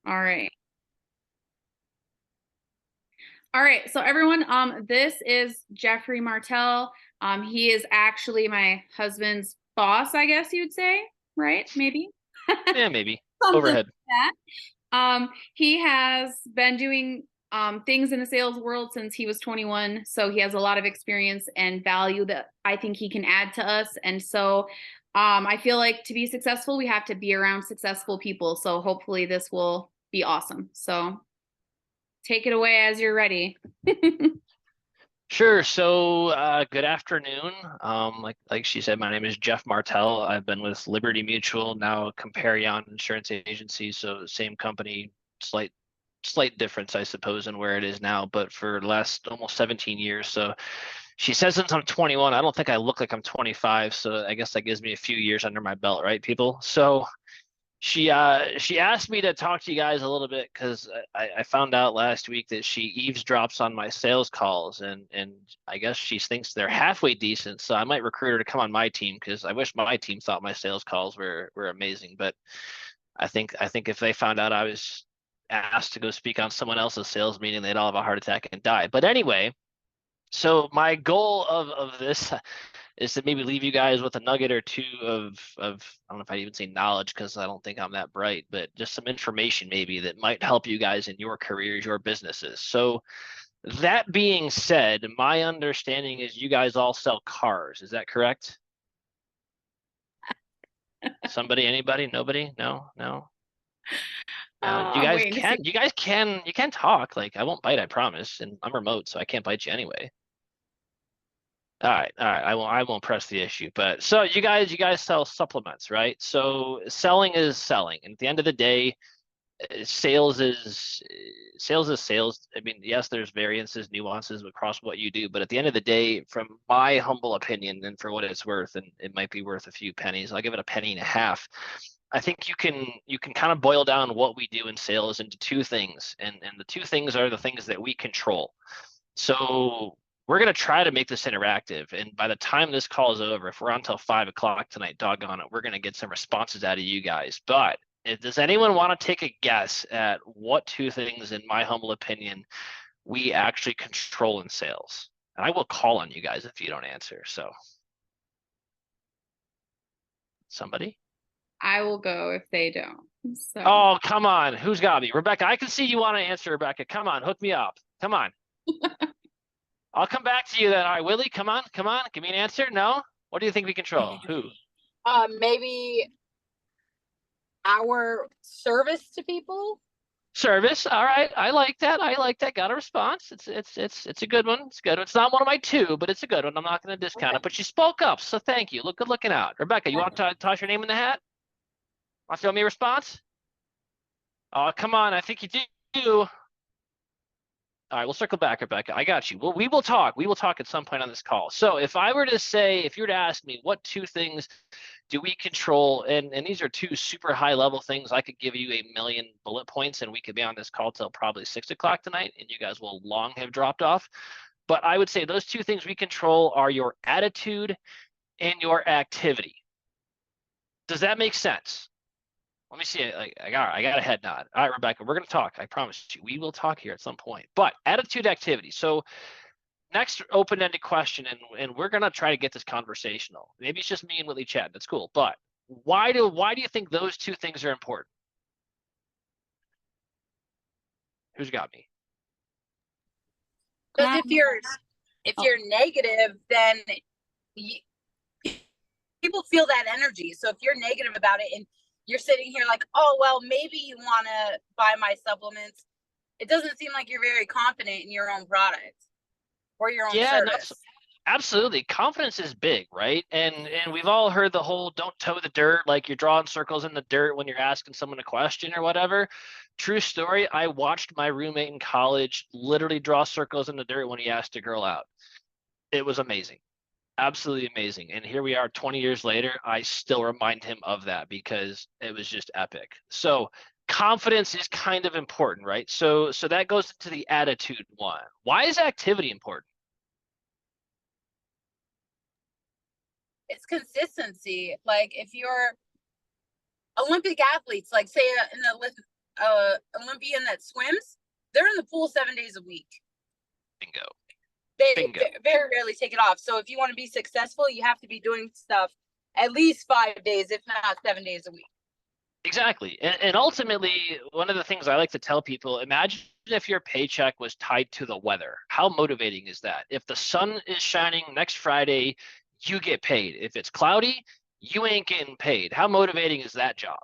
All right. All right. So everyone, this is Jeffrey Martel. He is actually my husband's boss, I guess you'd say, right? Maybe. Yeah, maybe. Something like Overhead. that. He has been doing things in the sales world since he was 21, so he has a lot of experience and value that I think he can add to us. And so I feel like to be successful, we have to be around successful people. So hopefully this will be awesome. So take it away as you're ready. Sure. So, good afternoon. Like she said, my name is Geoff Martel. I've been with Liberty Mutual, now Comparion Insurance Agency. So same company, slight difference, I suppose, in where it is now, but for the last almost 17 years. So she says since I'm 21, I don't think I look like I'm 25. So I guess that gives me a few years under my belt, right, people? So she asked me to talk to you guys a little bit because I found out last week that she eavesdrops on my sales calls and I guess she thinks they're halfway decent. So I might recruit her to come on my team because I wish my team thought my sales calls were amazing. But I think if they found out I was asked to go speak on someone else's sales meeting, they'd all have a heart attack and die. But anyway, so my goal of this is to maybe leave you guys with a nugget or two of I don't know if I even say knowledge because I don't think I'm that bright, but just some information maybe that might help you guys in your careers, your businesses. So that being said, my understanding is you guys all sell cars. Is that correct? Somebody, anybody, nobody? No, no. Now you I'm guys waiting to see. can you can talk. Like I won't bite, I promise. And I'm remote, so I can't bite you anyway. All right. I won't press the issue. But so you guys sell supplements, right? So selling is selling. And at the end of the day, sales is sales is sales. I mean, yes, there's variances, nuances across what you do, but at the end of the day, from my humble opinion, and for what it's worth, and it might be worth a few pennies, I'll give it a penny and a half. I think you can kind of boil down what we do in sales into two things, and the two things are the things that we control. So we're gonna try to make this interactive. And by the time this call is over, if we're on till 5 o'clock tonight, doggone it, we're gonna get some responses out of you guys. But does anyone want to take a guess at what two things, in my humble opinion, we actually control in sales? And I will call on you guys if you don't answer. So somebody? I will go if they don't. So Oh, come on. Who's got me? Rebecca, I can see you want to answer, Rebecca. Come on, hook me up. Come on. I'll come back to you then. All right, Willie, come on, come on. Give me an answer. No? What do you think we control? Who? Maybe our service to people. Service. All right. I like that. I like that. Got a response. It's a good one. It's good. It's not one of my two, but it's a good one. I'm not going to discount it. Okay. But she spoke up, so thank you. Look good looking out. Rebecca, you want to toss your name in the hat? Want to throw me a response? Oh, come on. I think you do. All right, we'll circle back, Rebecca. I got you. Well, we will talk. We will talk at some point on this call. So if I were to say, if you were to ask me what two things do we control, and these are two super high level things, I could give you a million bullet points and we could be on this call till probably 6 o'clock tonight and you guys will long have dropped off. But I would say those two things we control are your attitude and your activity. Does that make sense? Let me see. I got a head nod. All right, Rebecca, we're going to talk. I promise you, we will talk here at some point. But attitude, activity. So next open-ended question, and we're going to try to get this conversational. Maybe it's just me and Willie chatting. That's cool. But why do you think those two things are important? Who's got me? Because if you're negative, then you, people feel that energy. So if you're negative about it and you're sitting here like, oh well, maybe you want to buy my supplements, it doesn't seem like you're very confident in your own product or your own Yeah, no, service. absolutely. Confidence is big, right? And we've all heard the whole don't toe the dirt, like you're drawing circles in the dirt when you're asking someone a question or whatever. True story, I watched my roommate in college literally draw circles in the dirt when he asked a girl out. It was amazing. Absolutely amazing. And here we are 20 years later, I still remind him of that because it was just epic. So confidence is kind of important, right? So that goes into the attitude one. Why is activity important? It's consistency. Like if you're Olympic athletes, like say an Caribbean that swims, they're in the pool 7 days a week. Bingo. They Bingo. very rarely take it off. So if you want to be successful, you have to be doing stuff at least 5 days, if not 7 days a week. Exactly. And ultimately, one of the things I like to tell people, imagine if your paycheck was tied to the weather. How motivating is that? If the sun is shining next Friday, you get paid. If it's cloudy, you ain't getting paid. How motivating is that job?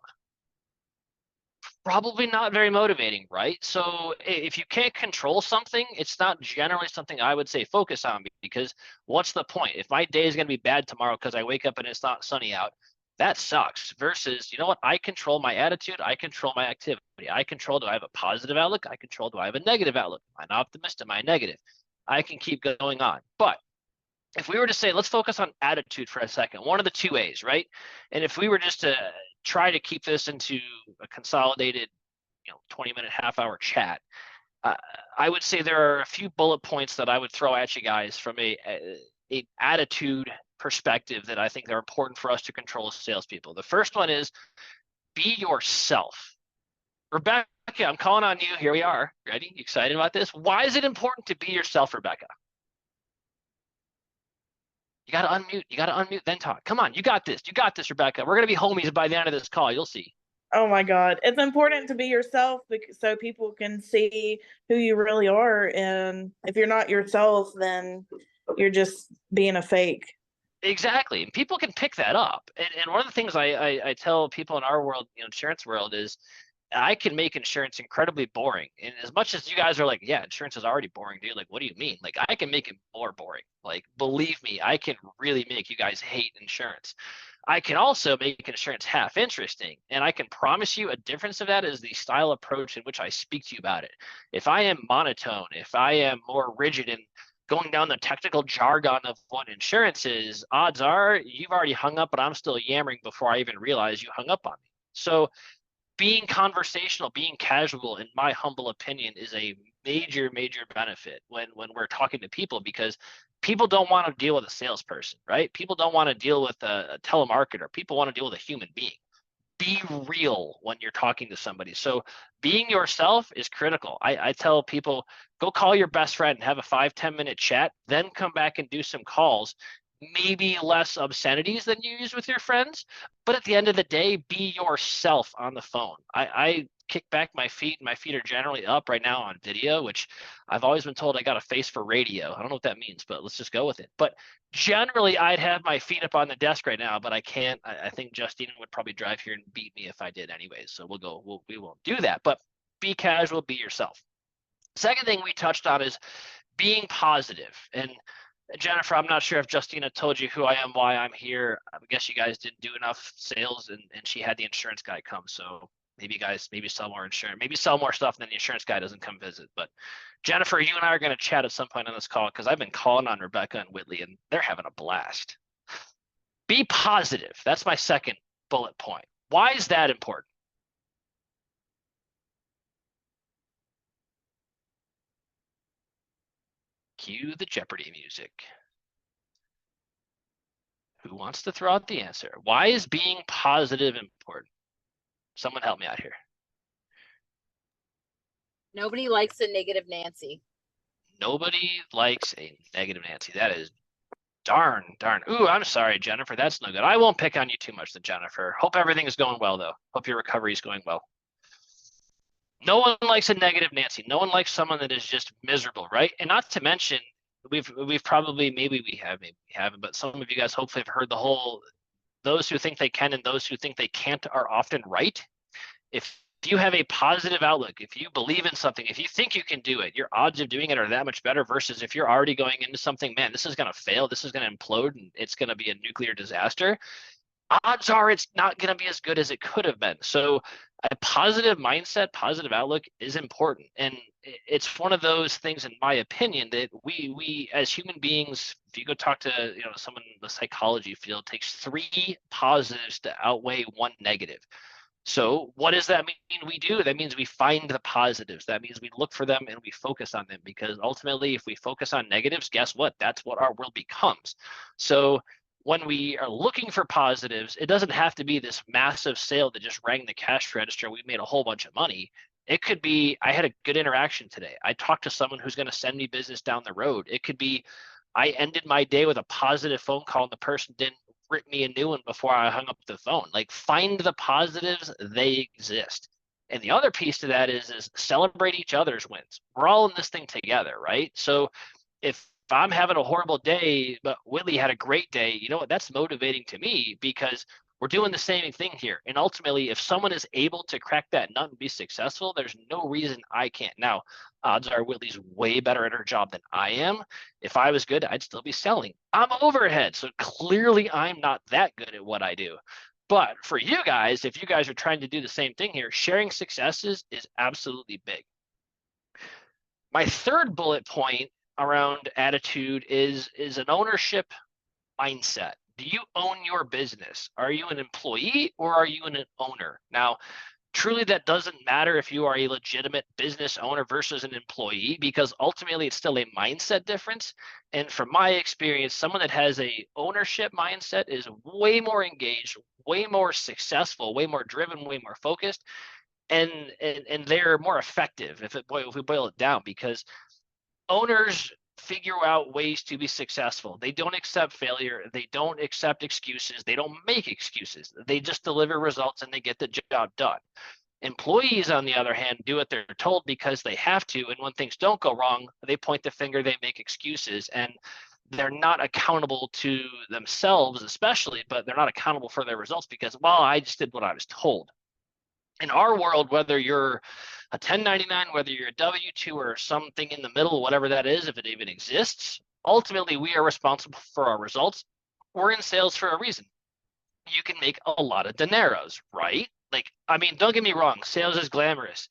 Probably not very motivating, right? So if you can't control something, it's not generally something I would say focus on, because what's the point? If my day is going to be bad tomorrow because I wake up and it's not sunny out, that sucks. Versus, you know what? I control my attitude. I control my activity. I control, do I have a positive outlook? I control, do I have a negative outlook? Am I an optimist? Am I negative? I can keep going on. But if we were to say, let's focus on attitude for a second, one of the two A's, right? And if we were just to try to keep this into a consolidated, 20-minute, half-hour chat, I would say there are a few bullet points that I would throw at you guys from a attitude perspective that I think are important for us to control as salespeople. The first one is be yourself. Rebecca, I'm calling on you. Here we are. Ready? You excited about this? Why is it important to be yourself, Rebecca? You got to unmute. You got to unmute, then talk. Come on. You got this. You got this, Rebecca. We're going to be homies by the end of this call. You'll see. Oh my God. It's important to be yourself so people can see who you really are. And if you're not yourself, then you're just being a fake. Exactly. And people can pick that up. And one of the things I tell people in our world, insurance world, is I can make insurance incredibly boring. And as much as you guys are like, yeah, insurance is already boring, dude. Like, what do you mean? Like, I can make it more boring. Like, believe me, I can really make you guys hate insurance. I can also make insurance half interesting. And I can promise you a difference of that is the style approach in which I speak to you about it. If I am monotone, if I am more rigid and going down the technical jargon of what insurance is, odds are you've already hung up, but I'm still yammering before I even realize you hung up on me. So being conversational, being casual, in my humble opinion, is a major, major benefit when we're talking to people, because people don't want to deal with a salesperson, right? People don't want to deal with a telemarketer. People want to deal with a human being. Be real when you're talking to somebody. So being yourself is critical. I tell people, go call your best friend and have a 5-10 minute chat, then come back and do some calls. Maybe less obscenities than you use with your friends, but at the end of the day, be yourself on the phone. I kick back my feet, and my feet are generally up right now on video, which I've always been told I got a face for radio. I don't know what that means, but let's just go with it. But generally, I'd have my feet up on the desk right now, but I can't. I think Justina would probably drive here and beat me if I did anyways. So we won't do that, but be casual, be yourself. Second thing we touched on is being positive. And Jennifer, I'm not sure if Justina told you who I am, why I'm here. I guess you guys didn't do enough sales, and she had the insurance guy come. So maybe you guys sell more insurance, maybe sell more stuff, and then the insurance guy doesn't come visit. But Jennifer, you and I are going to chat at some point on this call, because I've been calling on Rebecca and Whitley, and they're having a blast. Be positive. That's my second bullet point. Why is that important? Cue the Jeopardy music. Who wants to throw out the answer? Why is being positive important? Someone help me out here. Nobody likes a negative Nancy. Nobody likes a negative Nancy. That is darn. Ooh, I'm sorry, Jennifer. That's no good. I won't pick on you too much, then, Jennifer. Hope everything is going well, though. Hope your recovery is going well. No one likes a negative Nancy. No one likes someone that is just miserable, right? And not to mention, we've probably, maybe we haven't, but some of you guys hopefully have heard the whole, those who think they can and those who think they can't are often right. If you have a positive outlook, if you believe in something, if you think you can do it, your odds of doing it are that much better, versus if you're already going into something, man, this is going to fail, this is going to implode, and it's going to be a nuclear disaster. Odds are it's not going to be as good as it could have been. So a positive mindset, positive outlook is important. And it's one of those things, in my opinion, that we as human beings, if you go talk to someone in the psychology field, takes 3 positives to outweigh 1 negative. So what does that mean we do? That means we find the positives. That means we look for them and we focus on them, because ultimately, if we focus on negatives, guess what? That's what our world becomes. So when we are looking for positives, it doesn't have to be this massive sale that just rang the cash register. We made a whole bunch of money. It could be I had a good interaction today. I talked to someone who's going to send me business down the road. It could be I ended my day with a positive phone call and the person didn't rip me a new one before I hung up the phone. Like, find the positives, they exist. And the other piece to that is celebrate each other's wins. We're all in this thing together, right? So if I'm having a horrible day, but Whitley had a great day, you know what? That's motivating to me because we're doing the same thing here. And ultimately, if someone is able to crack that nut and be successful, there's no reason I can't. Now, odds are Whitley's way better at her job than I am. If I was good, I'd still be selling. I'm overhead. So clearly I'm not that good at what I do. But for you guys, if you guys are trying to do the same thing here, sharing successes is absolutely big. My third bullet point around attitude is an ownership mindset. Do you own your business? Are you an employee or are you an owner? Now, truly that doesn't matter if you are a legitimate business owner versus an employee, because ultimately it's still a mindset difference. And from my experience, someone that has a ownership mindset is way more engaged, way more successful, way more driven, way more focused, and they're more effective if we boil it down, because owners figure out ways to be successful. They don't accept failure. They don't accept excuses. They don't make excuses. They just deliver results and they get the job done. Employees, on the other hand, do what they're told because they have to. And when things don't go wrong, they point the finger, they make excuses, and they're not accountable to themselves, especially, but they're not accountable for their results because, well, I just did what I was told. In our world, whether you're a 1099, whether you're a W-2 or something in the middle, whatever that is, if it even exists, ultimately we are responsible for our results. We're in sales for a reason. You can make a lot of dineros, right? Like, I mean, don't get me wrong, sales is glamorous.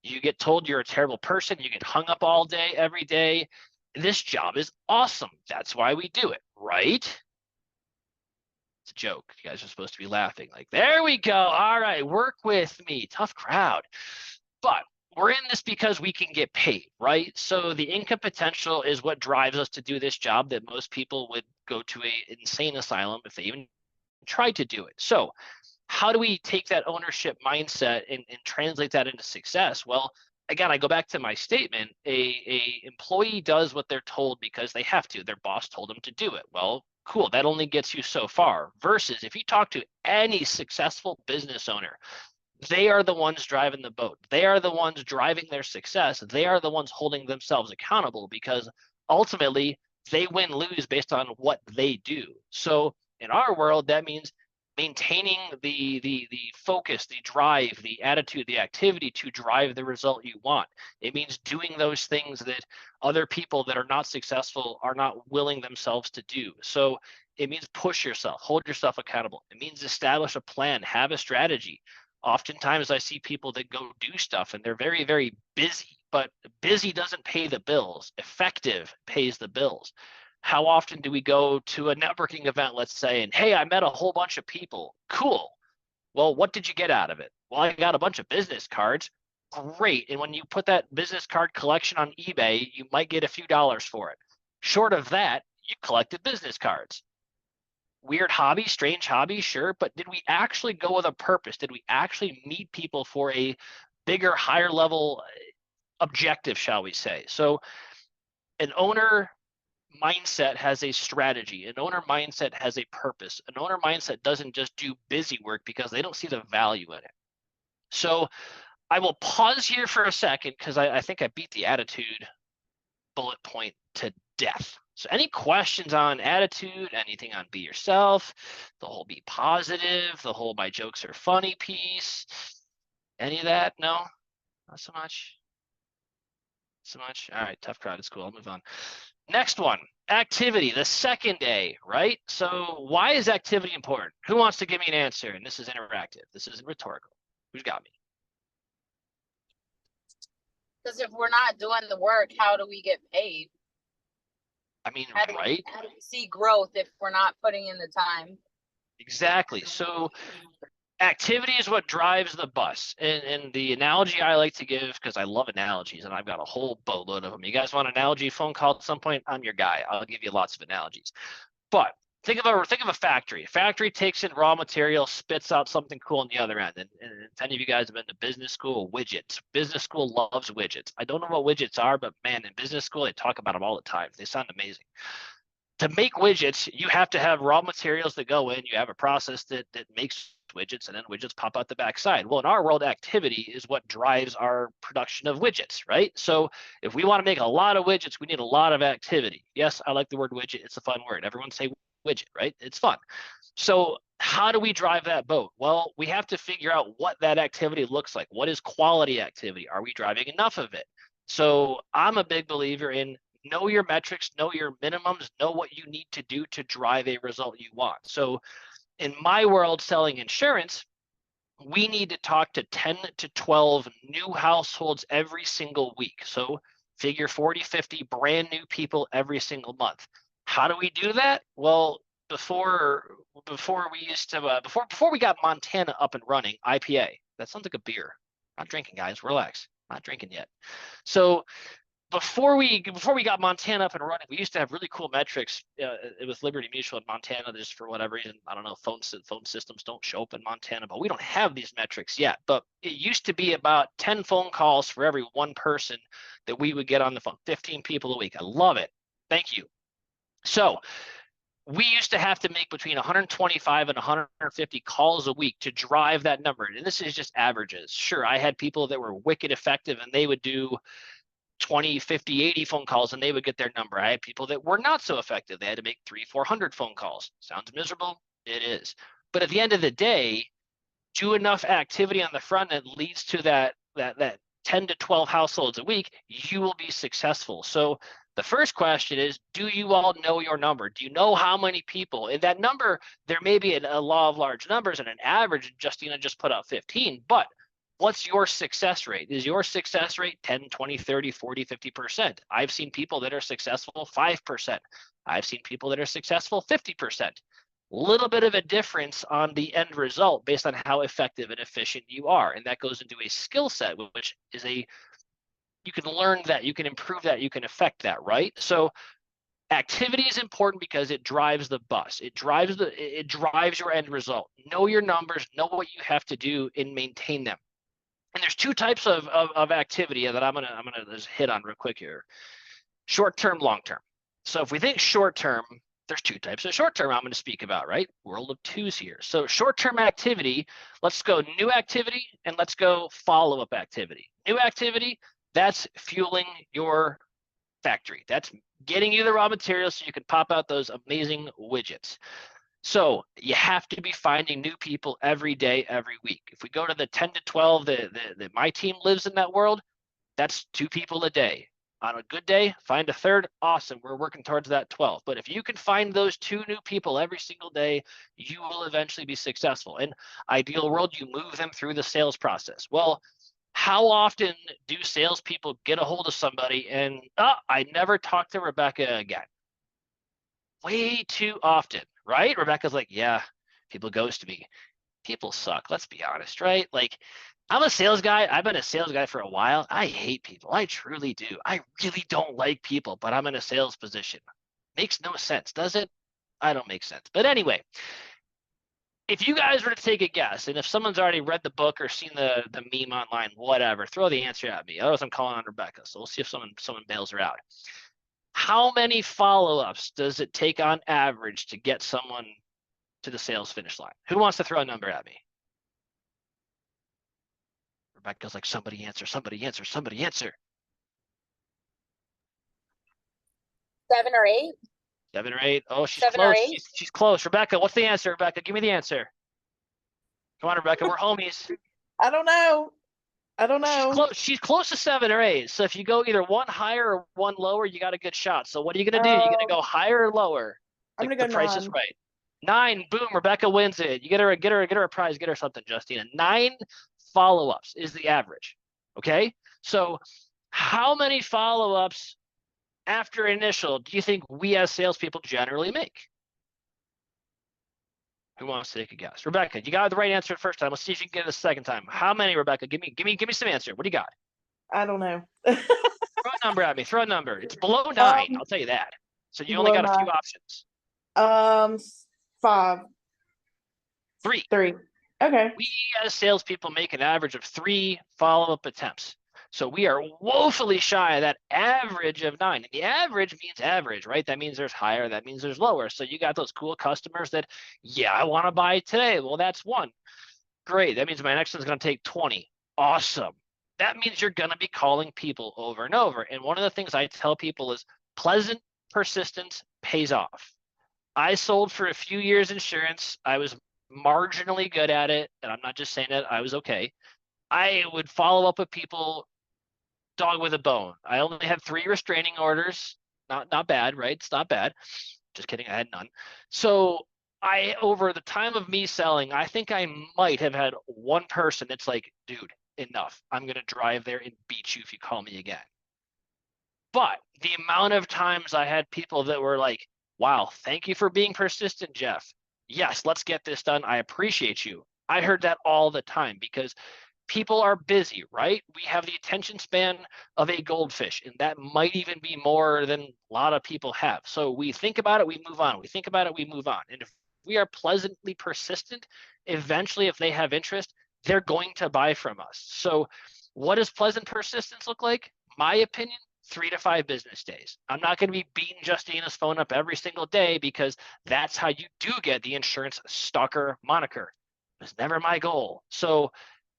You get told you're a terrible person, you get hung up all day, every day. This job is awesome. That's why we do it, right? It's a joke. You guys are supposed to be laughing. Like, there we go. All right, work with me. Tough crowd. But we're in this because we can get paid, right? So the income potential is what drives us to do this job that most people would go to a insane asylum if they even tried to do it. So how do we take that ownership mindset and translate that into success? Well, again, I go back to my statement. A employee does what they're told because they have to. Their boss told them to do it. Well, cool. That only gets you so far. Versus if you talk to any successful business owner, they are the ones driving the boat. They are the ones driving their success. They are the ones holding themselves accountable because ultimately they win, lose based on what they do. So in our world, that means maintaining the focus, the drive, the attitude, the activity to drive the result you want. It means doing those things that other people that are not successful are not willing themselves to do. So it means push yourself, hold yourself accountable. It means establish a plan, have a strategy. Oftentimes I see people that go do stuff and they're very, very busy, but busy doesn't pay the bills. Effective pays the bills. How often do we go to a networking event, let's say, and hey, I met a whole bunch of people. Cool. Well, what did you get out of it? Well, I got a bunch of business cards. Great. And when you put that business card collection on eBay, you might get a few dollars for it. Short of that, you collected business cards. Weird hobby, strange hobby, sure, but did we actually go with a purpose? Did we actually meet people for a bigger, higher level objective, shall we say? So an owner mindset has a strategy. An owner mindset has a purpose. An owner mindset doesn't just do busy work because they don't see the value in it. So I will pause here for a second because I think I beat the attitude bullet point to death. So any questions on attitude, anything on be yourself, the whole be positive, the whole my jokes are funny piece, any of that? No, not so much. So much. All right, tough crowd. It's cool. I'll move on. Next one, activity, the second A, right? So why is activity important? Who wants to give me an answer? And this is interactive. This isn't rhetorical. Who's got me? Because if we're not doing the work, how do we get paid? I mean, right? How do we see growth if we're not putting in the time? Exactly. So activity is what drives the bus. And the analogy I like to give, because I love analogies and I've got a whole boatload of them. You guys want an analogy phone call at some point? I'm your guy. I'll give you lots of analogies. But think of a factory. A factory takes in raw material, spits out something cool on the other end. And if any of you guys have been to business school, widgets. Business school loves widgets. I don't know what widgets are, but man, in business school, they talk about them all the time. They sound amazing. To make widgets, you have to have raw materials that go in. You have a process that makes widgets, and then widgets pop out the backside. Well, in our world, activity is what drives our production of widgets, right? So if we want to make a lot of widgets, we need a lot of activity. Yes, I like the word widget. It's a fun word. Everyone say widget, right? It's fun. So how do we drive that boat? Well, we have to figure out what that activity looks like. What is quality activity? Are we driving enough of it? So I'm a big believer in know your metrics, know your minimums, know what you need to do to drive a result you want. So in my world, selling insurance, we need to talk to 10 to 12 new households every single week. So figure 40, 50 brand new people every single month. How do we do that? Well, before we used to, before we got Montana up and running, IPA, that sounds like a beer. Not drinking, guys, relax. Not drinking yet. So before we got Montana up and running, we used to have really cool metrics with Liberty Mutual in Montana. Just for whatever reason, I don't know, phone systems don't show up in Montana, but we don't have these metrics yet. But it used to be about 10 phone calls for every one person that we would get on the phone, 15 people a week. I love it. Thank you. So we used to have to make between 125 and 150 calls a week to drive that number. And this is just averages. Sure, I had people that were wicked effective and they would do 20, 50, 80 phone calls and they would get their number. I had people that were not so effective. They had to make 300, 400 phone calls. Sounds miserable? It is. But at the end of the day, do enough activity on the front end leads to that 10 to 12 households a week, you will be successful. So the first question is, do you all know your number? Do you know how many people? And that number, there may be a law of large numbers and an average, Justina just put out 15, but what's your success rate? Is your success rate 10, 20, 30, 40, 50%? I've seen people that are successful 5%. I've seen people that are successful 50%. Little bit of a difference on the end result based on how effective and efficient you are. And that goes into a skill set, which is you can learn that, you can improve that, you can affect that, right? So activity is important because it drives the bus. It drives your end result. Know your numbers, know what you have to do and maintain them. And there's two types of activity that I'm gonna just hit on real quick here. Short term, long term. So if we think short term, there's two types of short term I'm going to speak about, right? World of twos here. So short term activity, let's go new activity and let's go follow up activity. New activity, that's fueling your factory. That's getting you the raw materials so you can pop out those amazing widgets. So you have to be finding new people every day, every week. If we go to the 10 to 12 that my team lives in that world, that's 2 people a day. On a good day, find a third, awesome. We're working towards that 12. But if you can find those 2 new people every single day, you will eventually be successful. In ideal world, you move them through the sales process. Well, how often do salespeople get a hold of somebody and, I never talked to Rebecca again? Way too often, right? Rebecca's like, yeah, people ghost me. People suck, let's be honest, right? Like, I'm a sales guy. I've been a sales guy for a while. I hate people. I truly do. I really don't like people, but I'm in a sales position. Makes no sense, does it? I don't make sense. But anyway, if you guys were to take a guess, and if someone's already read the book or seen the meme online, whatever, throw the answer at me. Otherwise, I'm calling on Rebecca. So we'll see if someone bails her out. How many follow-ups does it take on average to get someone to the sales finish line? Who wants to throw a number at me? Rebecca's like, somebody answer, somebody answer, somebody answer. 7 or 8. 7 or 8. Oh, she's 7 close. or 8. She's close. Rebecca, what's the answer? Rebecca, give me the answer. Come on, Rebecca, we're homies. I don't know. She's close to 7 or 8. So if you go either one higher or one lower, you got a good shot. So what are you gonna do? You're gonna go higher or lower? I'm gonna go the price 9. is right. 9, boom, Rebecca wins it. You get her a prize, get her something, Justina. 9 follow-ups is the average. Okay, so how many follow-ups after initial do you think we as salespeople generally make? Who wants to take a guess? Rebecca, you got the right answer the first time. Let's see if you can get it the second time. How many, Rebecca? Give me some answer. What do you got? I don't know. Throw a number at me. Throw a number. It's below 9. I'll tell you that. So you only got a few options. 5, Three. 3. Okay. We as salespeople make an average of 3 follow-up attempts. So we are woefully shy of that average of 9. And the average means average, right? That means there's higher, that means there's lower. So you got those cool customers that, yeah, I want to buy today. Well, that's 1. Great. That means my next one's going to take 20. Awesome. That means you're going to be calling people over and over. And one of the things I tell people is pleasant persistence pays off. I sold for a few years insurance. I was marginally good at it, and I'm not just saying that, I was okay. I would follow up with people dog with a bone. I only had 3 restraining orders. Not bad, right? It's not bad. Just kidding, I had none. So I, over the time of me selling, I think I might have had 1 person that's like, dude, enough. I'm going to drive there and beat you if you call me again. But the amount of times I had people that were like, wow, thank you for being persistent, Geoff. Yes, let's get this done. I appreciate you. I heard that all the time because people are busy, right? We have the attention span of a goldfish, and that might even be more than a lot of people have. So we think about it, we move on. We think about it, we move on. And if we are pleasantly persistent, eventually, if they have interest, they're going to buy from us. So what does pleasant persistence look like? My opinion, 3 to 5 business days. I'm not going to be beating Justina's phone up every single day because that's how you do get the insurance stalker moniker. It's never my goal. So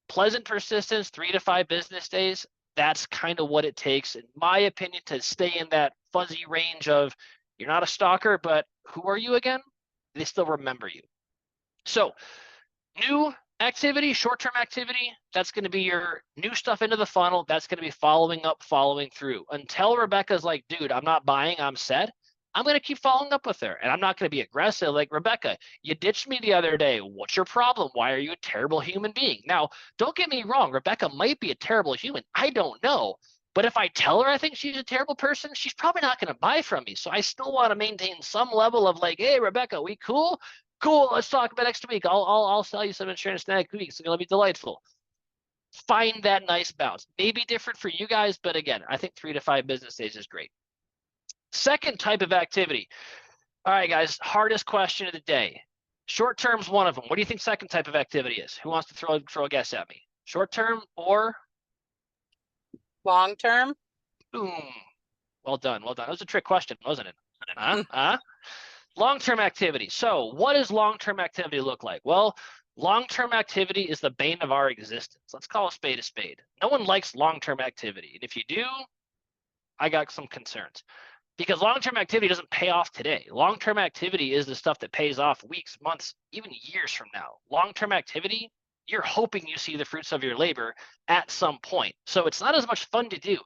pleasant persistence, 3 to 5 business days, that's kind of what it takes, in my opinion, to stay in that fuzzy range of you're not a stalker, but who are you again? They still remember you. So new activity, short-term activity, that's going to be your new stuff into the funnel. That's going to be following up, following through. Until Rebecca's like, dude, I'm not buying, I'm set. I'm going to keep following up with her. And I'm not going to be aggressive like, Rebecca, you ditched me the other day. What's your problem? Why are you a terrible human being? Now, don't get me wrong. Rebecca might be a terrible human. I don't know. But if I tell her I think she's a terrible person, she's probably not going to buy from me. So I still want to maintain some level of like, hey, Rebecca, we cool? Cool, let's talk about next week. I'll sell you some insurance next week. It's going to be delightful. Find that nice balance. Maybe different for you guys, but again, I think 3 to 5 business days is great. Second type of activity. All right, guys, hardest question of the day. Short term's one of them. What do you think second type of activity is? Who wants to throw a guess at me? Short term or Long term? boom? Well done, well done. That was a trick question, wasn't it? Long-term activity. So what does long-term activity look like? Well, long-term activity is the bane of our existence. Let's call a spade a spade. No one likes long-term activity. And if you do, I got some concerns. Because long-term activity doesn't pay off today. Long-term activity is the stuff that pays off weeks, months, even years from now. Long-term activity, you're hoping you see the fruits of your labor at some point. So it's not as much fun to do.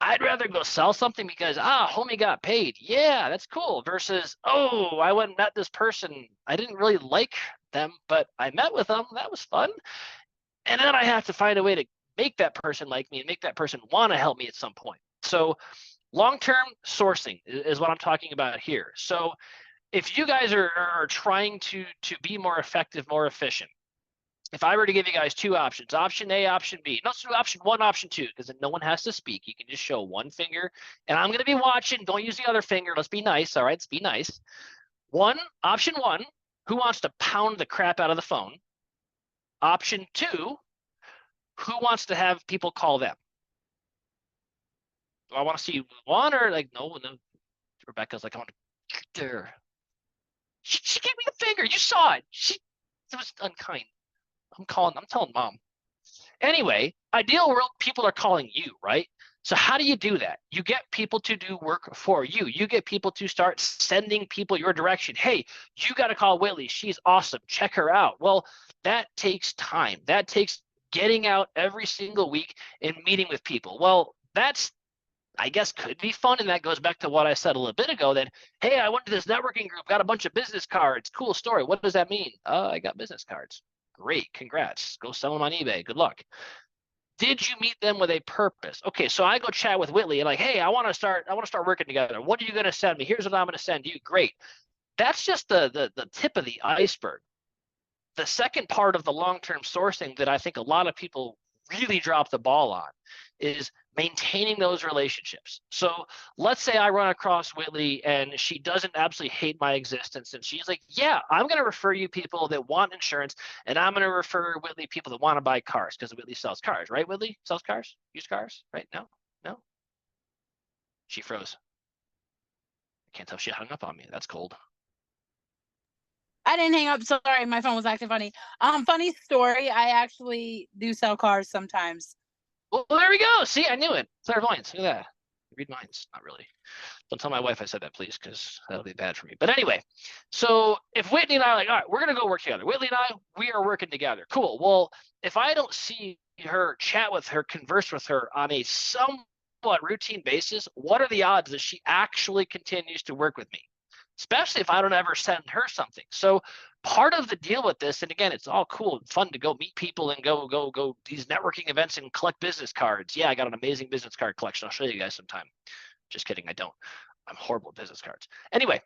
I'd rather go sell something because, homie got paid. Yeah, that's cool. Versus, oh, I went and met this person. I didn't really like them, but I met with them. That was fun. And then I have to find a way to make that person like me and make that person want to help me at some point. So long-term sourcing is what I'm talking about here. So if you guys are trying to be more effective, more efficient, if I were to give you guys 2 options, option A, option B, not option 1, option 2, because then no one has to speak. You can just show 1 finger, and I'm going to be watching. Don't use the other finger. Let's be nice. All right, let's be nice. Option 1, who wants to pound the crap out of the phone? Option 2, who wants to have people call them? Do I want to see 1 or like, no, Rebecca's like, I want to there. She gave me the finger. You saw it. It was unkind. I'm telling mom. Anyway, ideal world, people are calling you, right? So how do you do that? You get people to do work for you. You get people to start sending people your direction. Hey, you got to call Whitley. She's awesome. Check her out. Well, that takes time. That takes getting out every single week and meeting with people. Well, that's, I guess, could be fun. And that goes back to what I said a little bit ago that, hey, I went to this networking group, got a bunch of business cards. Cool story. What does that mean? I got business cards. Great, congrats. Go sell them on eBay. Good luck. Did you meet them with a purpose? Okay, so I go chat with Whitley and like, hey, I want to start working together. What are you going to send me? Here's what I'm going to send you. Great. That's just the tip of the iceberg. The second part of the long-term sourcing that I think a lot of people really dropped the ball on is maintaining those relationships. So let's say I run across Whitley and she doesn't absolutely hate my existence. And she's like, yeah, I'm going to refer you people that want insurance. And I'm going to refer Whitley people that want to buy cars because Whitley sells cars, right? Whitley sells cars, used cars, right? No, no. She froze. I can't tell if she hung up on me. That's cold. I didn't hang up. Sorry, my phone was acting funny. Funny story. I actually do sell cars sometimes. Well, there we go. See, I knew it. Clairvoyance. Look at that. Read minds. Not really. Don't tell my wife I said that, please, because that'll be bad for me. But anyway, so if Whitney and I are like, all right, we're going to go work together. Whitley and I, we are working together. Cool. Well, if I don't see her, chat with her, converse with her on a somewhat routine basis, what are the odds that she actually continues to work with me? Especially if I don't ever send her something. So part of the deal with this, and again, it's all cool and fun to go meet people and go these networking events and collect business cards. Yeah, I got an amazing business card collection. I'll show you guys sometime. Just kidding, I don't. I'm horrible at business cards. Anyway,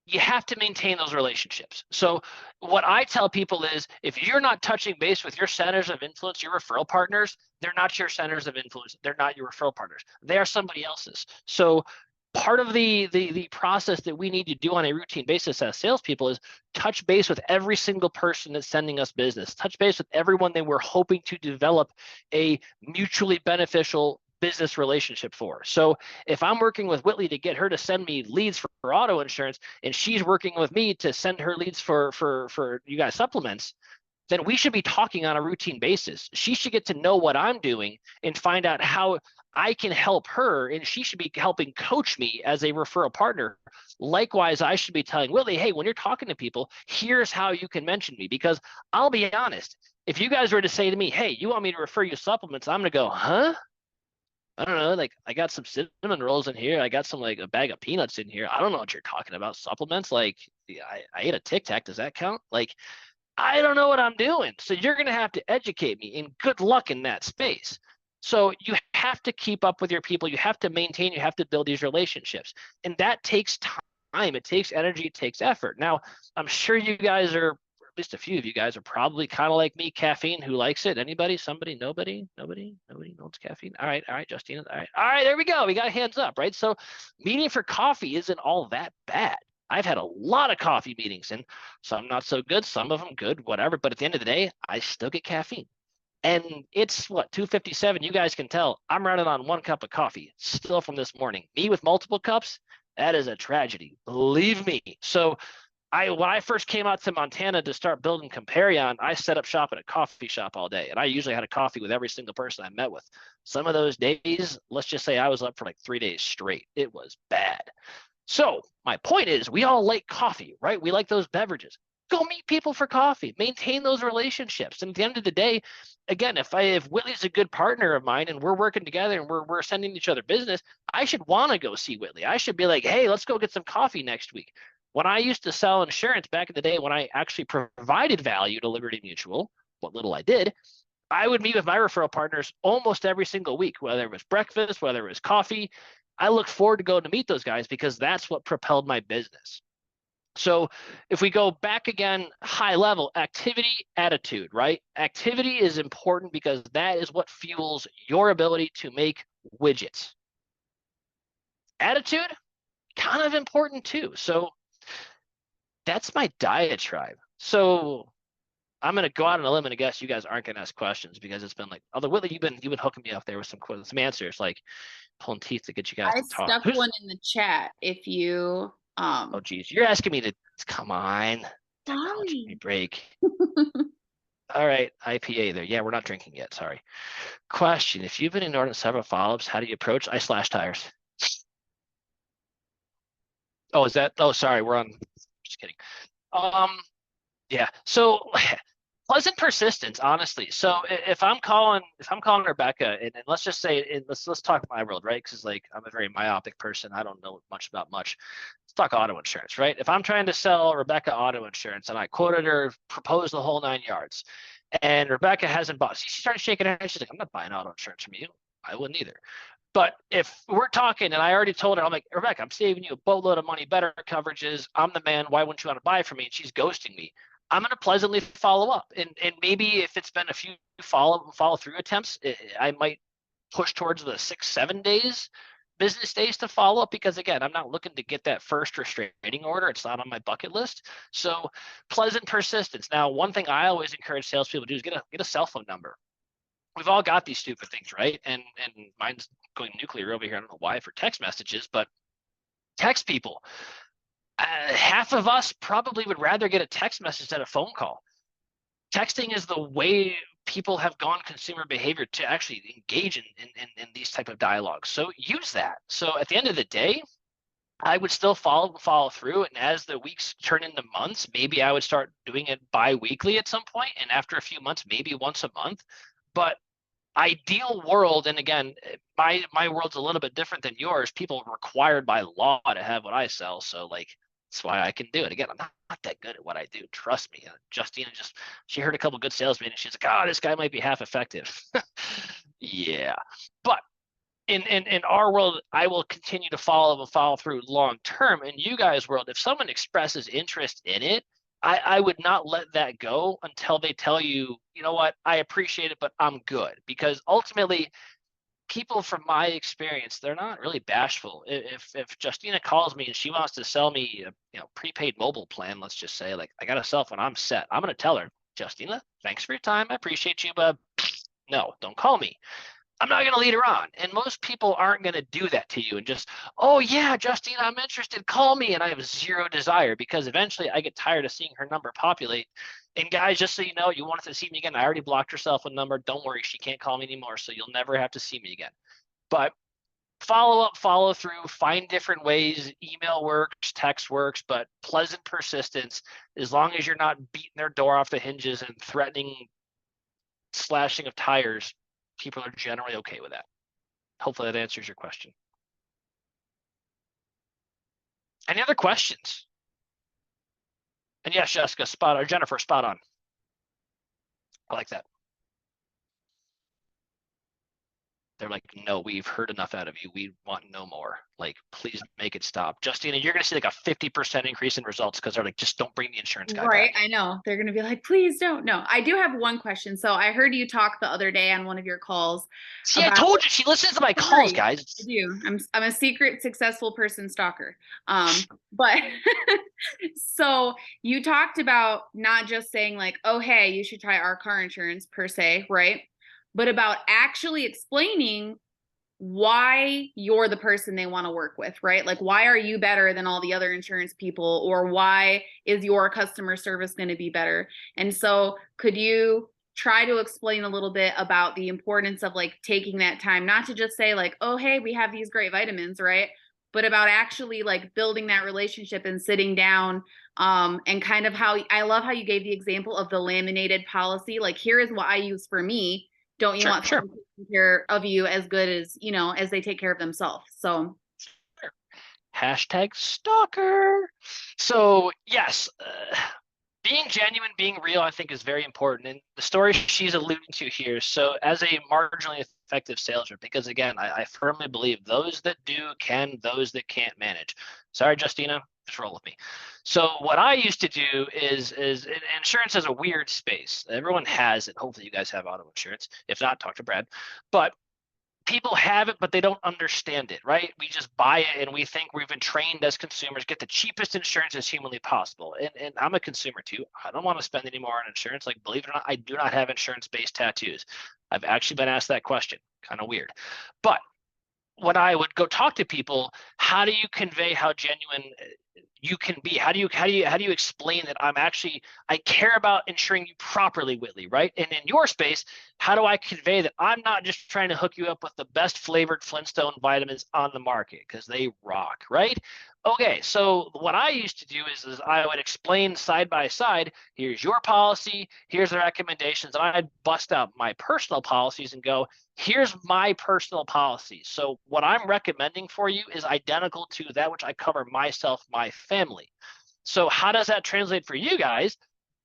you have to maintain those relationships. So what I tell people is if you're not touching base with your centers of influence, your referral partners, they're not your centers of influence. They're not your referral partners. They are somebody else's. So part of the process that we need to do on a routine basis as salespeople is touch base with every single person that's sending us business, touch base with everyone that we're hoping to develop a mutually beneficial business relationship for. So if I'm working with Whitley to get her to send me leads for auto insurance, and she's working with me to send her leads for you guys supplements, then we should be talking on a routine basis. She should get to know what I'm doing and find out how I can help her, and she should be helping coach me as a referral partner. Likewise, I should be telling Willie, hey, when you're talking to people, here's how you can mention me. Because I'll be honest, if you guys were to say to me, hey, you want me to refer you supplements, I'm going to go, huh? I don't know, like I got some cinnamon rolls in here. I got some like a bag of peanuts in here. I don't know what you're talking about. Supplements? Like I ate a Tic Tac. Does that count? Like I don't know what I'm doing. So you're going to have to educate me, and good luck in that space. So you have to keep up with your people. You have to maintain, you have to build these relationships. And that takes time. It takes energy, it takes effort. Now, I'm sure you guys are, at least a few of you guys are probably kind of like me, caffeine. Who likes it? Anybody? Somebody? Nobody knows caffeine. All right, Justina. All right, there we go. We got hands up, right? So meeting for coffee isn't all that bad. I've had a lot of coffee meetings, and some not so good, some of them good, whatever. But at the end of the day, I still get caffeine. And it's what, 2:57. You guys can tell I'm running on 1 cup of coffee still from this morning. Me with multiple cups, that is a tragedy. Believe me. So when I first came out to Montana to start building Comparion, I set up shop at a coffee shop all day. And I usually had a coffee with every single person I met with. Some of those days, let's just say I was up for like 3 days straight. It was bad. So my point is, we all like coffee, right? We like those beverages. Go meet people for coffee, maintain those relationships. And at the end of the day, again, if Whitley's a good partner of mine and we're working together and we're sending each other business, I should want to go see Whitley. I should be like, hey, let's go get some coffee next week. When I used to sell insurance back in the day, when I actually provided value to Liberty Mutual, what little I did, I would meet with my referral partners almost every single week, whether it was breakfast, whether it was coffee. I look forward to going to meet those guys because that's what propelled my business. So if we go back again, high level, activity, attitude, right? Activity is important because that is what fuels your ability to make widgets. Attitude, kind of important too. So that's my diatribe. So I'm going to go out on a limb and guess you guys aren't going to ask questions because it's been like, although Whitley, you've been hooking me up there with some answers, like pulling teeth to get you guys to talk. I stuck one in the chat if you oh geez, you're asking me to come on. Technology break. All right, IPA there. Yeah, we're not drinking yet. Sorry. Question: if you've been ignored in several follow-ups, how do you approach? I slash tires. Oh, is that? Oh, sorry. We're on. Just kidding. Yeah. So pleasant persistence, honestly. So if I'm calling Rebecca, and let's just say, let's talk my world, right? Because like I'm a very myopic person. I don't know much about much. Let's talk auto insurance, right? If I'm trying to sell Rebecca auto insurance and I quoted her, proposed the whole 9 yards, and Rebecca hasn't bought, she started shaking her head. She's like, I'm not buying auto insurance from you. I wouldn't either. But if we're talking and I already told her, I'm like, Rebecca, I'm saving you a boatload of money, better coverages. I'm the man. Why wouldn't you want to buy from me? And she's ghosting me. I'm going to pleasantly follow up. And maybe if it's been a few follow through attempts, I might push towards the 6-7 days, business days to follow up, because again, I'm not looking to get that first restraining order. It's not on my bucket list. So pleasant persistence. Now, one thing I always encourage salespeople to do is get a cell phone number. We've all got these stupid things, right? And mine's going nuclear over here. I don't know why, for text messages, but text people. Half of us probably would rather get a text message than a phone call. Texting is the way people have gone consumer behavior to actually engage in these type of dialogues. So use that. So at the end of the day, I would still follow through. And as the weeks turn into months, maybe I would start doing it bi-weekly at some point. And after a few months, maybe once a month. But ideal world, and again, my world's a little bit different than yours. People are required by law to have what I sell. So like, that's why I can do it. Again, I'm not that good at what I do. Trust me. Justina she heard a couple good sales meetings. She's like, oh, this guy might be half effective. Yeah. But in our world, I will continue to follow through long term. In you guys' world, if someone expresses interest in it, I would not let that go until they tell you, you know what, I appreciate it, but I'm good. Because ultimately, people from my experience, they're not really bashful. If Justina calls me and she wants to sell me a prepaid mobile plan, let's just say, like, I got a cell phone, I'm set. I'm going to tell her, Justina, thanks for your time. I appreciate you, but no, don't call me. I'm not going to lead her on. And most people aren't going to do that to you and just, oh yeah, Justina, I'm interested, call me. And I have zero desire, because eventually I get tired of seeing her number populate. And guys, just so you know, you wanted to see me again, I already blocked her cell phone number. Don't worry, she can't call me anymore. So you'll never have to see me again. But follow up, follow through, find different ways. Email works, text works, but pleasant persistence, as long as you're not beating their door off the hinges and threatening slashing of tires, people are generally okay with that. Hopefully that answers your question. Any other questions? And yes, Jessica, Jennifer, spot on. I like that. They're like, no, we've heard enough out of you. We want no more. Like, please make it stop. Justina, you're going to see like a 50% increase in results, because they're like, just don't bring the insurance guy Right. back. I know. They're going to be like, please don't. No, I do have one question. So I heard you talk the other day on one of your calls. See, I told you, she listens to my calls, guys. I do. I'm a secret successful person stalker. But so you talked about not just saying like, oh, hey, you should try our car insurance per se, right? But about actually explaining why you're the person they want to work with, right? Like, why are you better than all the other insurance people, or why is your customer service going to be better? And so could you try to explain a little bit about the importance of like taking that time, not to just say like, oh, hey, we have these great vitamins, right? But about actually like building that relationship and sitting down, and kind of how I love how you gave the example of the laminated policy. Like, here is what I use for me. Don't you want someone taking care of you as good as, as they take care of themselves? So hashtag stalker. So yes, being genuine, being real, I think is very important. And the story she's alluding to here. So as a marginally effective sales rep, because again, I firmly believe those that do can, those that can't manage. Sorry, Justina, just roll with me. So what I used to do is insurance is a weird space. Everyone has it. Hopefully you guys have auto insurance. If not, talk to Brad. But people have it, but they don't understand it, right? We just buy it and we think we've been trained as consumers, get the cheapest insurance as humanly possible. And I'm a consumer too. I don't want to spend any more on insurance. Like, believe it or not, I do not have insurance-based tattoos. I've actually been asked that question. Kind of weird. But when I would go talk to people, how do you convey how genuine you can be? How do you explain that I care about insuring you properly, Whitley, right? And in your space, how do I convey that I'm not just trying to hook you up with the best flavored Flintstone vitamins on the market because they rock, right? Okay, so what I used to do is I would explain side by side, here's your policy, here's the recommendations, and I'd bust out my personal policies and go, here's my personal policy. So what I'm recommending for you is identical to that which I cover myself, my family. So how does that translate for you guys?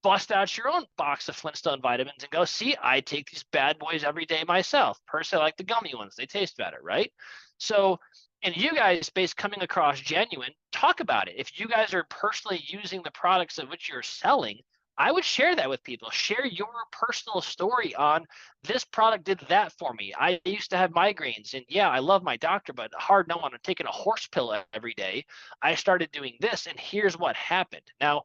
Bust out your own box of Flintstone vitamins and go, see, I take these bad boys every day myself. Personally, I like the gummy ones. They taste better, right? So in you guys' space coming across genuine, talk about it. If you guys are personally using the products of which you're selling, I would share that with people. Share your personal story on this product did that for me. I used to have migraines, and yeah, I love my doctor, but hard no on taking a horse pill every day. I started doing this, and here's what happened. Now,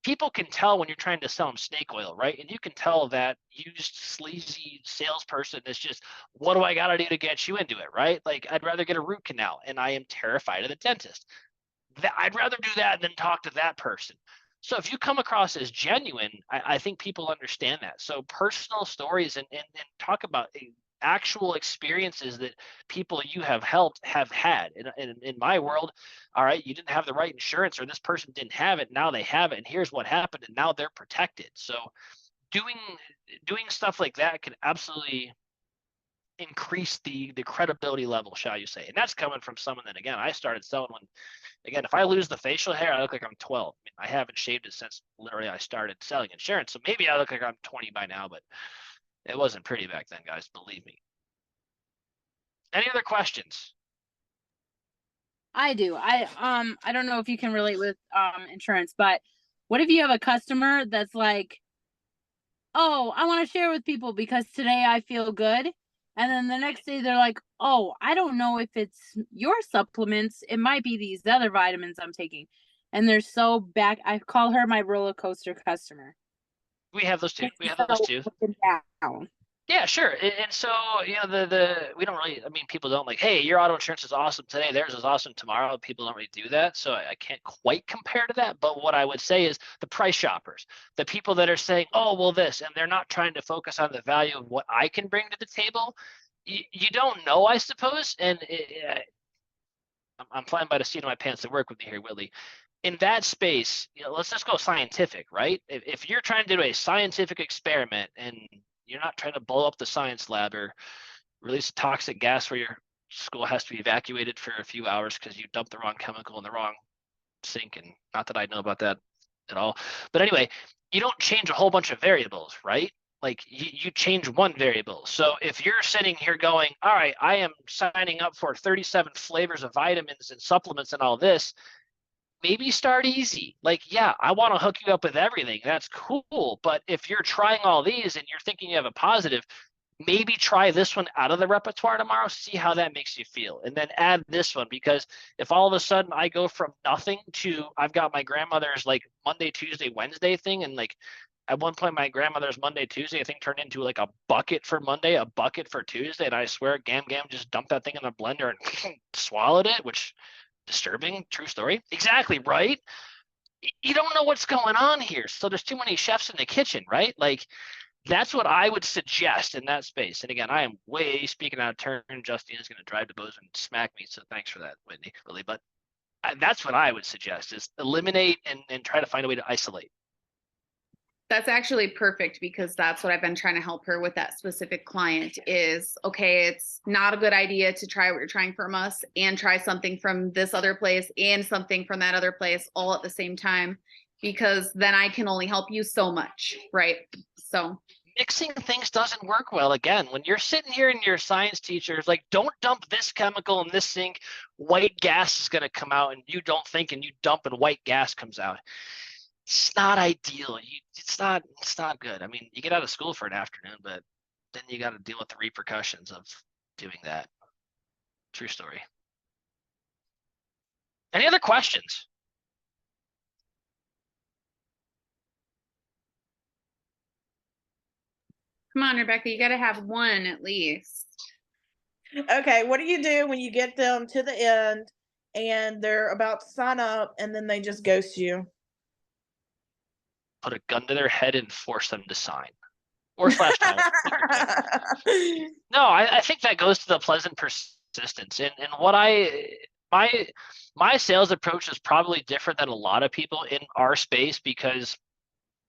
people can tell when you're trying to sell them snake oil, right? And you can tell that used sleazy salesperson is just, what do I got to do to get you into it, right? Like, I'd rather get a root canal, and I am terrified of the dentist. I'd rather do that than talk to that person. So if you come across as genuine, I think people understand that. So personal stories and talk about actual experiences that people you have helped have had. In my world, all right, you didn't have the right insurance, or this person didn't have it. Now they have it, and here's what happened, and now they're protected. So doing stuff like that can absolutely increase the credibility level, shall you say. And that's coming from someone that, again, I started selling when, again, if I lose the facial hair, I look like I'm 12. I mean, I haven't shaved it since literally I started selling insurance. So maybe I look like I'm 20 by now, but it wasn't pretty back then, guys, believe me. Any other questions? I do. I don't know if you can relate with insurance, but what if you have a customer that's like, oh, I want to share with people because today I feel good. And then the next day they're like, oh, I don't know if it's your supplements. It might be these other vitamins I'm taking. And they're so back. I call her my roller coaster customer. We have those too. We have those So too. up and down. Yeah, sure. And so, you know, the we don't really, I mean, people don't like, hey, your auto insurance is awesome today, theirs is awesome tomorrow. People don't really do that. So I can't quite compare to that. But what I would say is the price shoppers, the people that are saying, oh, well, this, and they're not trying to focus on the value of what I can bring to the table. You don't know, I suppose. And I'm flying by the seat of my pants to work with me here, Willie. In that space, you know, let's just go scientific, right? If you're trying to do a scientific experiment and you're not trying to blow up the science lab or release a toxic gas where your school has to be evacuated for a few hours because you dumped the wrong chemical in the wrong sink, and not that I know about that at all. But anyway, you don't change a whole bunch of variables, right? Like you change one variable. So if you're sitting here going, all right, I am signing up for 37 flavors of vitamins and supplements and all this, maybe start easy. Like, yeah, I want to hook you up with everything. That's cool. But if you're trying all these and you're thinking you have a positive, maybe try this one out of the repertoire tomorrow, see how that makes you feel. And then add this one, because if all of a sudden I go from nothing to, I've got my grandmother's like Monday, Tuesday, Wednesday thing. And like at one point, my grandmother's Monday, Tuesday, I think turned into like a bucket for Monday, a bucket for Tuesday. And I swear, Gam just dumped that thing in the blender and swallowed it, which disturbing, true story. Exactly, right? You don't know what's going on here. So there's too many chefs in the kitchen, right? Like that's what I would suggest in that space. And again, I am way speaking out of turn. Justine is going to drive to Bozeman and smack me. So thanks for that, Whitney, really. But that's what I would suggest is eliminate and try to find a way to isolate. That's actually perfect, because that's what I've been trying to help her with that specific client is, okay, it's not a good idea to try what you're trying from us and try something from this other place and something from that other place all at the same time, because then I can only help you so much, right? So Mixing things doesn't work well. Again, when you're sitting here and your science teacher is like, don't dump this chemical in this sink, white gas is going to come out, and you don't think, and you dump and white gas comes out. It's not ideal. It's not good. I mean, you get out of school for an afternoon, but then you got to deal with the repercussions of doing that. True story. Any other questions? come on, Rebecca, you got to have one at least. Okay, what do you do when you get them to the end and they're about to sign up and then they just ghost you? Put a gun to their head and force them to sign. Or slash time. No, I think that goes to the pleasant persistence. And what my sales approach is probably different than a lot of people in our space, because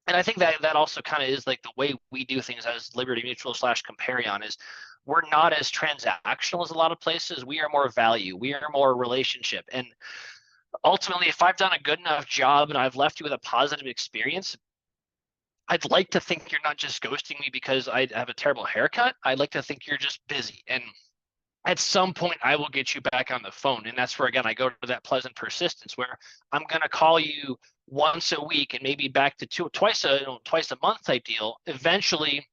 and I think that also kind of is like the way we do things as Liberty Mutual / Comparion is we're not as transactional as a lot of places. We are more value. We are more relationship. And ultimately, if I've done a good enough job and I've left you with a positive experience, I'd like to think you're not just ghosting me because I have a terrible haircut. I'd like to think you're just busy. And at some point I will get you back on the phone. And that's where, again, I go to that pleasant persistence where I'm going to call you once a week and maybe back to twice a month type deal. Eventually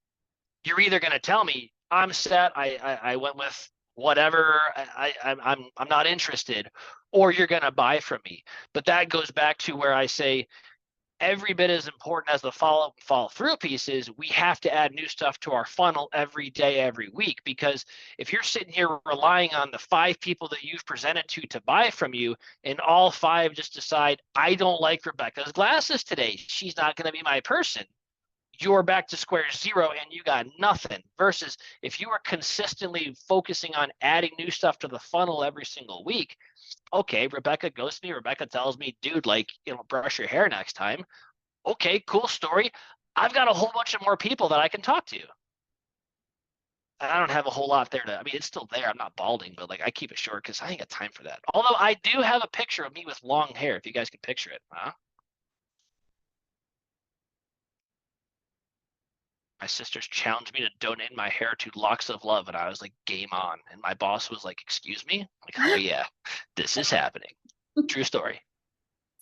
you're either going to tell me I'm set, I went with whatever, I'm not interested, or you're going to buy from me. But that goes back to where I say, every bit as important as the follow-up and follow-through piece is, we have to add new stuff to our funnel every day, every week. Because if you're sitting here relying on the 5 people that you've presented to buy from you, and all 5 just decide, I don't like Rebecca's glasses today, she's not going to be my person, you're back to square zero and you got nothing. Versus if you are consistently focusing on adding new stuff to the funnel every single week, okay, Rebecca goes to me, Rebecca tells me, dude, like, brush your hair next time. Okay, cool story. I've got a whole bunch of more people that I can talk to. I don't have a whole lot there I mean, it's still there. I'm not balding, but like, I keep it short because I ain't got time for that. Although I do have a picture of me with long hair, if you guys can picture it. Huh? My sisters challenged me to donate my hair to Locks of Love, and I was like, game on. And my boss was like, excuse me? I'm like, oh yeah, this is happening. True story.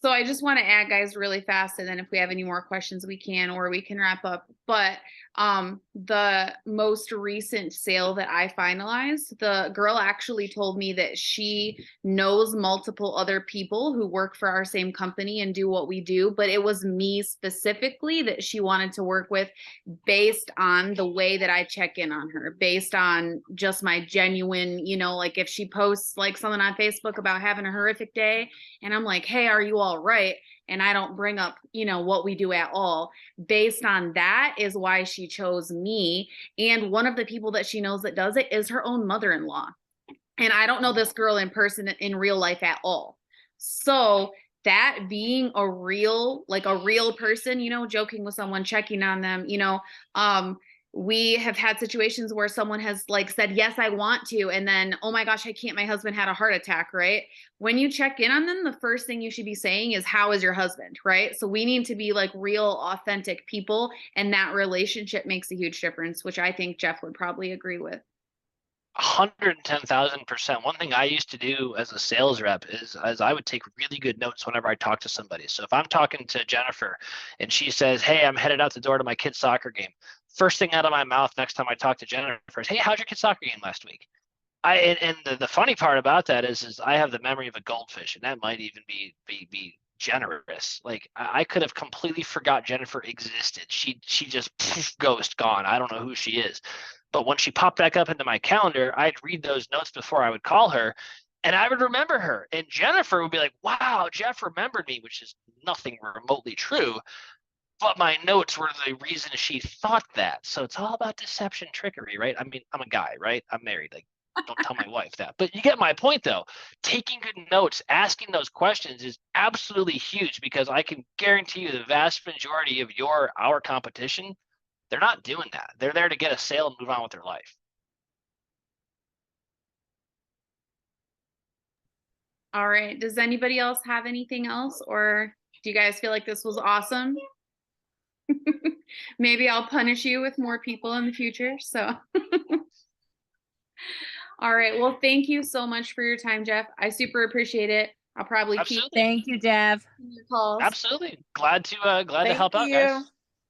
So I just want to add, guys, really fast, and then if we have any more questions, we can, or we can wrap up. But the most recent sale that I finalized, the girl actually told me that she knows multiple other people who work for our same company and do what we do, but it was me specifically that she wanted to work with, based on the way that I check in on her, based on just my genuine, like if she posts like something on Facebook about having a horrific day, and I'm like, hey, are you all right? And I don't bring up, what we do at all. Based on that is why she chose me. And one of the people that she knows that does it is her own mother-in-law. And I don't know this girl in person in real life at all. So that being a real person, joking with someone, checking on them, we have had situations where someone has like said, yes, I want to. And then, oh my gosh, I can't, my husband had a heart attack, right? When you check in on them, the first thing you should be saying is, how is your husband, right? So we need to be like real, authentic people. And that relationship makes a huge difference, which I think Geoff would probably agree with. 110,000%. One thing I used to do as a sales rep is I would take really good notes whenever I talk to somebody. So if I'm talking to Jennifer and she says, hey, I'm headed out the door to my kid's soccer game, first thing out of my mouth next time I talk to Jennifer is, hey, how'd your kid's soccer game last week? And the funny part about that is I have the memory of a goldfish, and that might even be generous. Like I could have completely forgot Jennifer existed. She just ghost gone. I don't know who she is. But when she popped back up into my calendar, I'd read those notes before I would call her, and I would remember her. And Jennifer would be like, wow, Geoff remembered me, which is nothing remotely true. But my notes were the reason she thought that. So it's all about deception, trickery, right? I mean, I'm a guy, right? I'm married. Like, don't tell my wife that. But you get my point, though. Taking good notes, asking those questions is absolutely huge, because I can guarantee you the vast majority of our competition, they're not doing that. They're there to get a sale and move on with their life. All right. Does anybody else have anything else, or do you guys feel like this was awesome? Maybe I'll punish you with more people in the future. So, all right. Well, thank you so much for your time, Geoff. I super appreciate it. I'll probably keep Thank you, Geoff. your calls. Absolutely. Glad to help out, you. guys.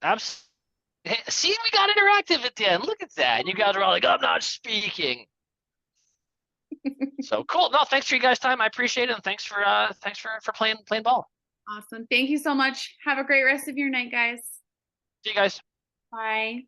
Absolutely. Hey, see, we got interactive at the end. Look at that. And you guys are all like, I'm not speaking. So cool. No, thanks for you guys' time. I appreciate it. And thanks for playing ball. Awesome. Thank you so much. Have a great rest of your night, guys. See you guys. Bye.